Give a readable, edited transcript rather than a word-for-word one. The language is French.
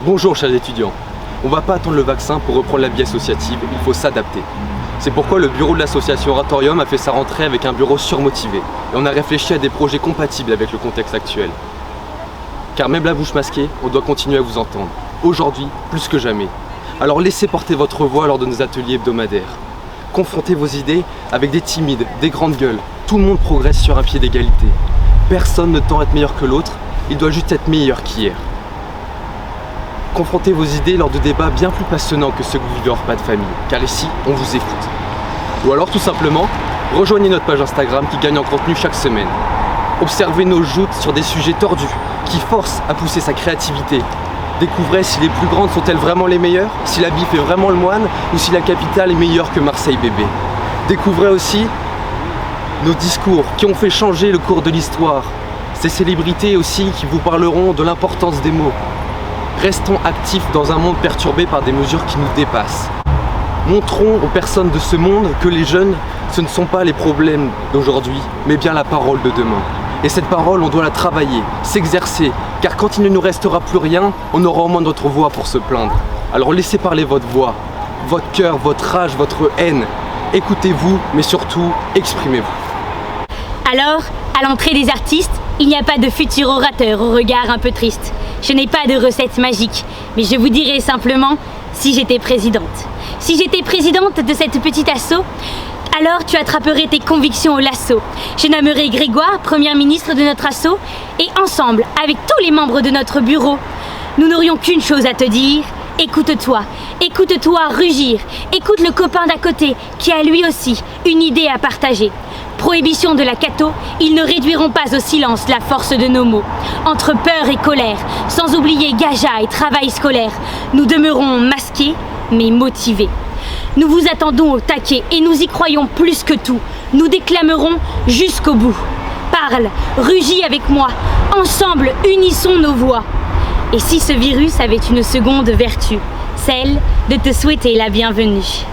Bonjour chers étudiants, on va pas attendre le vaccin pour reprendre la vie associative, il faut s'adapter. C'est pourquoi le bureau de l'association Oratorium a fait sa rentrée avec un bureau surmotivé et on a réfléchi à des projets compatibles avec le contexte actuel. Car même la bouche masquée, on doit continuer à vous entendre, aujourd'hui plus que jamais. Alors laissez porter votre voix lors de nos ateliers hebdomadaires. Confrontez vos idées avec des timides, des grandes gueules, tout le monde progresse sur un pied d'égalité. Personne ne tend à être meilleur que l'autre, il doit juste être meilleur qu'hier. Confrontez vos idées lors de débats bien plus passionnants que ceux que vous vivez hors repas de famille, car ici, on vous écoute. Ou alors tout simplement, rejoignez notre page Instagram qui gagne en contenu chaque semaine. Observez nos joutes sur des sujets tordus, qui forcent à pousser sa créativité. Découvrez si les plus grandes sont-elles vraiment les meilleures, si la bif est vraiment le moine, ou si la capitale est meilleure que Marseille bébé. Découvrez aussi nos discours qui ont fait changer le cours de l'histoire. Ces célébrités aussi qui vous parleront de l'importance des mots. Restons actifs dans un monde perturbé par des mesures qui nous dépassent. Montrons aux personnes de ce monde que les jeunes, ce ne sont pas les problèmes d'aujourd'hui, mais bien la parole de demain. Et cette parole, on doit la travailler, s'exercer, car quand il ne nous restera plus rien, on aura au moins notre voix pour se plaindre. Alors laissez parler votre voix, votre cœur, votre rage, votre haine. Écoutez-vous, mais surtout, exprimez-vous. Alors, à l'entrée des artistes, il n'y a pas de futur orateur au regard un peu triste. Je n'ai pas de recette magique, mais je vous dirai simplement si j'étais présidente. Si j'étais présidente de cette petite asso, alors tu attraperais tes convictions au lasso. Je nommerai Grégoire, première ministre de notre asso, et ensemble, avec tous les membres de notre bureau, nous n'aurions qu'une chose à te dire. Écoute-toi rugir, écoute le copain d'à côté qui a lui aussi une idée à partager. Prohibition de la catho, ils ne réduiront pas au silence la force de nos mots. Entre peur et colère, sans oublier gaja et travail scolaire, nous demeurons masqués mais motivés. Nous vous attendons au taquet et nous y croyons plus que tout. Nous déclamerons jusqu'au bout. Parle, rugis avec moi, ensemble unissons nos voix. Et si ce virus avait une seconde vertu, celle de te souhaiter la bienvenue.